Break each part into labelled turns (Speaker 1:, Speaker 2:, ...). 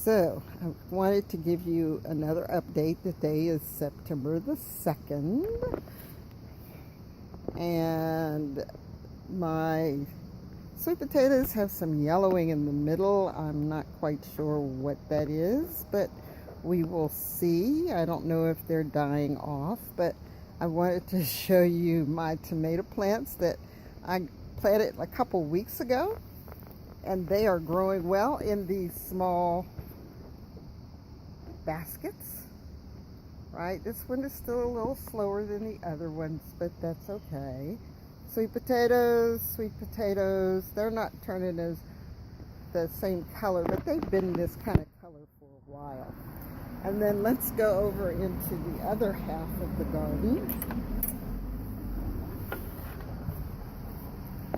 Speaker 1: So, I wanted to give you another update. The day is September the 2nd, and my sweet potatoes have some yellowing in the middle. I'm not quite sure what that is, but we will see. I don't know if they're dying off, but I wanted to show you my tomato plants that I planted a couple weeks ago, and they are growing well in these small baskets. Right, this one is still a little slower than the other ones, but that's okay. Sweet potatoes, they're not turning as the same color, but they've been this kind of color for a while. And then let's go over into the other half of the garden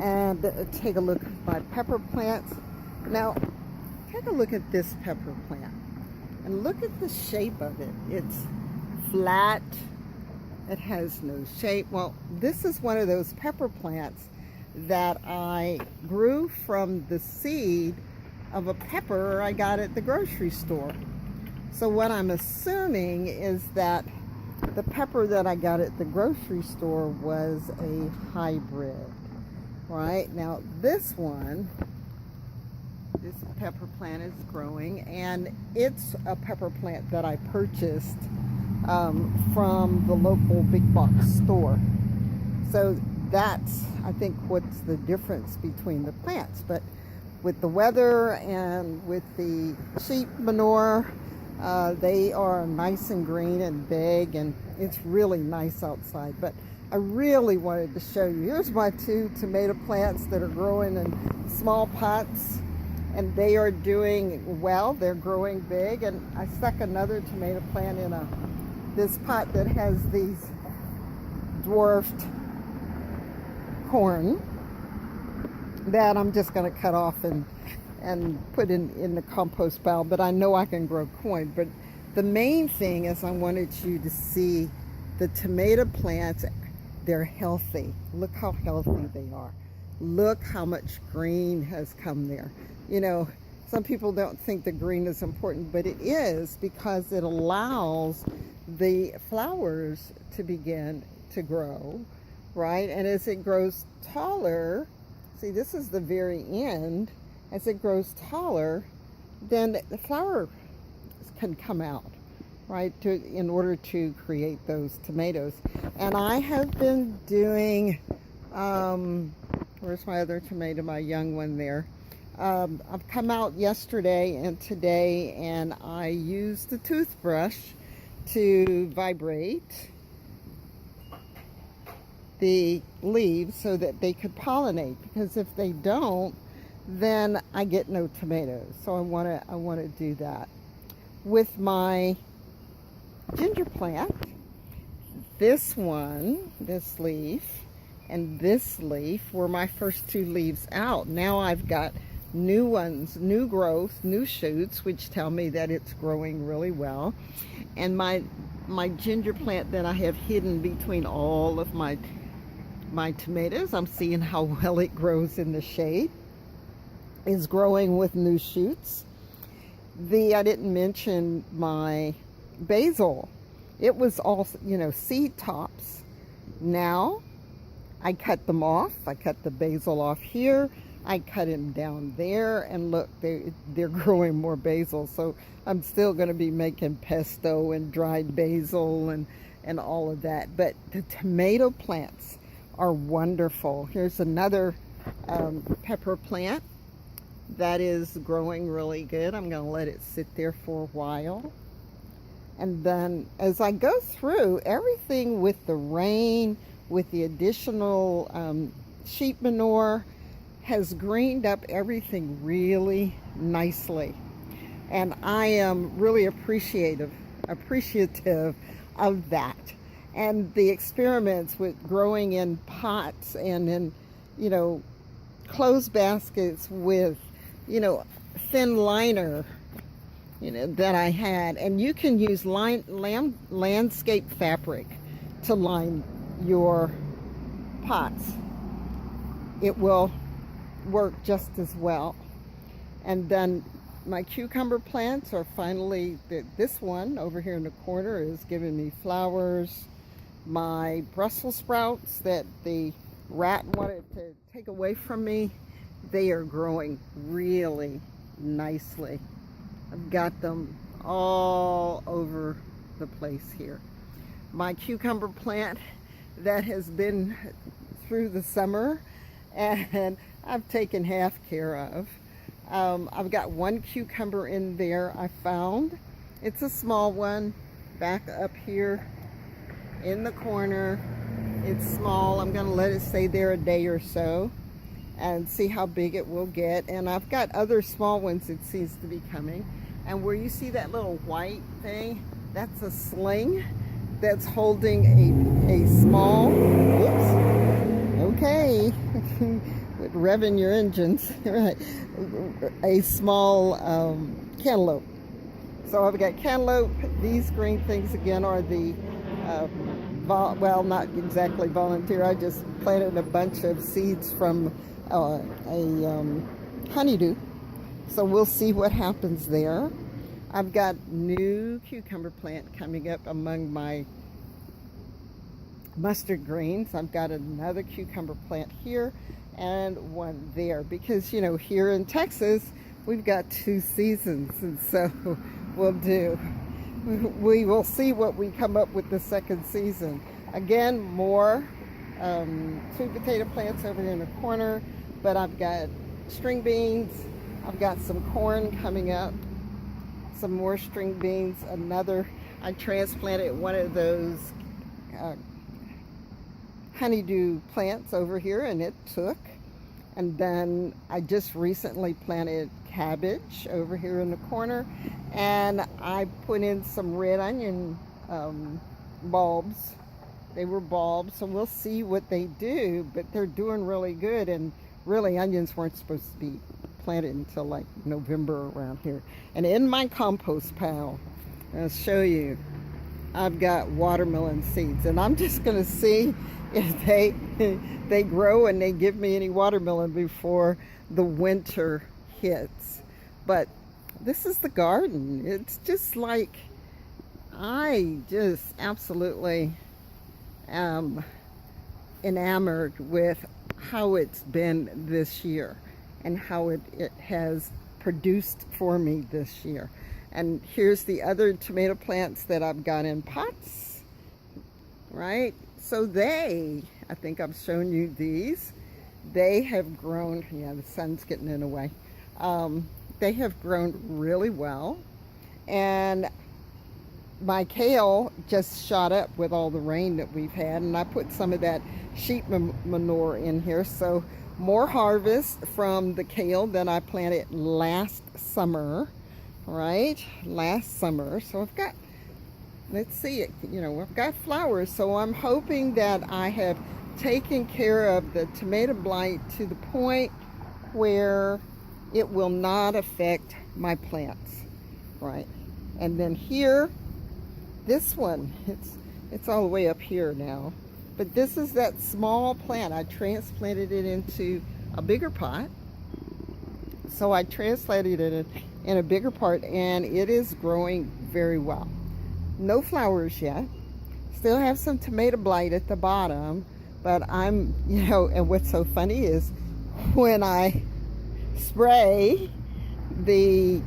Speaker 1: and take a look at my pepper plants. Now, take a look at this pepper plant and look at the shape of it. It's flat. It has no shape. Well, this is one of those pepper plants that I grew from the seed of a pepper I got at the grocery store. So what I'm assuming is that the pepper that I got at the grocery store was a hybrid. Right, now this pepper plant is growing, and it's a pepper plant that I purchased from the local big box store. So that's, I think, what's the difference between the plants. But with the weather and with the sheep manure, they are nice and green and big, and it's really nice outside. But I really wanted to show you. Here's my two tomato plants that are growing in small pots, and they are doing well. They're growing big, and I stuck another tomato plant in this pot that has these dwarfed corn that I'm just going to cut off and put in the compost pile. But I know I can grow corn. But the main thing is I wanted you to see the tomato plants. They're healthy. Look how healthy they are. Look how much green has come there. You know, some people don't think the green is important, but it is, because it allows the flowers to begin to grow, right? And as it grows taller, see, this is the very end. As it grows taller, then the flower can come out, right, in order to create those tomatoes. And I have been doing, where's my other tomato, my young one there? I've come out yesterday and today, and I used the toothbrush to vibrate the leaves so that they could pollinate, because if they don't, then I get no tomatoes. So I want to do that. With my ginger plant, this leaf and this leaf were my first two leaves out. Now I've got new ones, new growth, new shoots, which tell me that it's growing really well. And my ginger plant that I have hidden between all of my tomatoes, I'm seeing how well it grows in the shade, is growing with new shoots. I didn't mention my basil. It was all, seed tops. Now I cut them off. I cut the basil off here. I cut him down there, and look, they're growing more basil. So I'm still going to be making pesto and dried basil and all of that. But the tomato plants are wonderful. Here's another pepper plant that is growing really good. I'm going to let it sit there for a while. And then as I go through everything with the rain, with the additional sheep manure, has greened up everything really nicely. And I am really appreciative of that. And the experiments with growing in pots and in, closed baskets with, thin liner, that I had. And you can use landscape fabric to line your pots. It will work just as well. And then My cucumber plants are finally, this one over here in the corner is giving me flowers. My Brussels sprouts that the rat wanted to take away from me, they are growing really nicely. I've got them all over the place here. My cucumber plant that has been through the summer and I've taken half care of. I've got one cucumber in there I found. It's a small one back up here in the corner. It's small. I'm going to let it stay there a day or so and see how big it will get. And I've got other small ones it seems to be coming. And where you see that little white thing, that's a sling that's holding a small, whoops, okay, revving your engines, right, a small cantaloupe. So I've got cantaloupe. These green things again are the, well, not exactly volunteer. I just planted a bunch of seeds from a honeydew. So we'll see what happens there. I've got new cucumber plant coming up among my mustard greens. I've got another cucumber plant here and one there because, you know, here in Texas we've got 2 seasons, and so we will see what we come up with the second season. Again, more sweet potato plants over here in the corner, but I've got string beans. I've got some corn coming up, some more string beans, I transplanted one of those honeydew plants over here and it took. And then I just recently planted cabbage over here in the corner, and I put in some red onion bulbs. They were bulbs, so we'll see what they do, but they're doing really good. And really, onions weren't supposed to be planted until like November around here. And in my compost pile, I'll show you, I've got watermelon seeds, and I'm just going to see if they grow and they give me any watermelon before the winter hits. But this is the garden. It's just like, I just absolutely am enamored with how it's been this year and how it has produced for me this year. And here's the other tomato plants that I've got in pots, right? So I think I've shown you these. They have grown, yeah, the sun's getting in the way. They have grown really well. And my kale just shot up with all the rain that we've had, and I put some of that sheep manure in here. So more harvest from the kale that I planted last summer, right? Last summer. So I've got, let's see it, you know, I've got flowers. So I'm hoping that I have taken care of the tomato blight to the point where it will not affect my plants, right? And then here, this one, it's all the way up here now, but this is that small plant. I transplanted it into a bigger pot. So I transplanted it in a bigger part, and it is growing very well. No flowers yet. Still have some tomato blight at the bottom, but I'm, you know, and what's so funny is when I spray the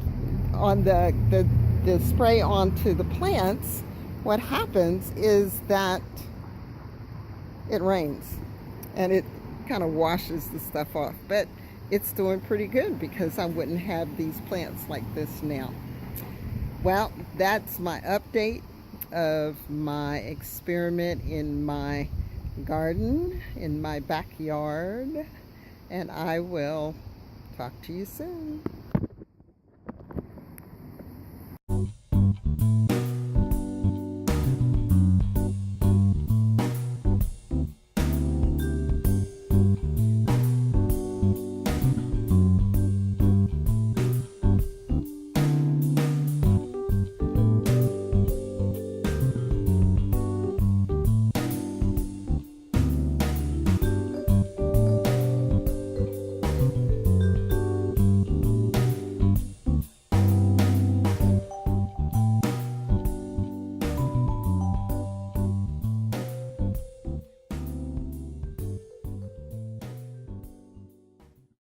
Speaker 1: spray onto the plants, what happens is that it rains and it kind of washes the stuff off. But it's doing pretty good because I wouldn't have these plants like this now. Well, that's my update of my experiment in my garden, in my backyard, and I will talk to you soon.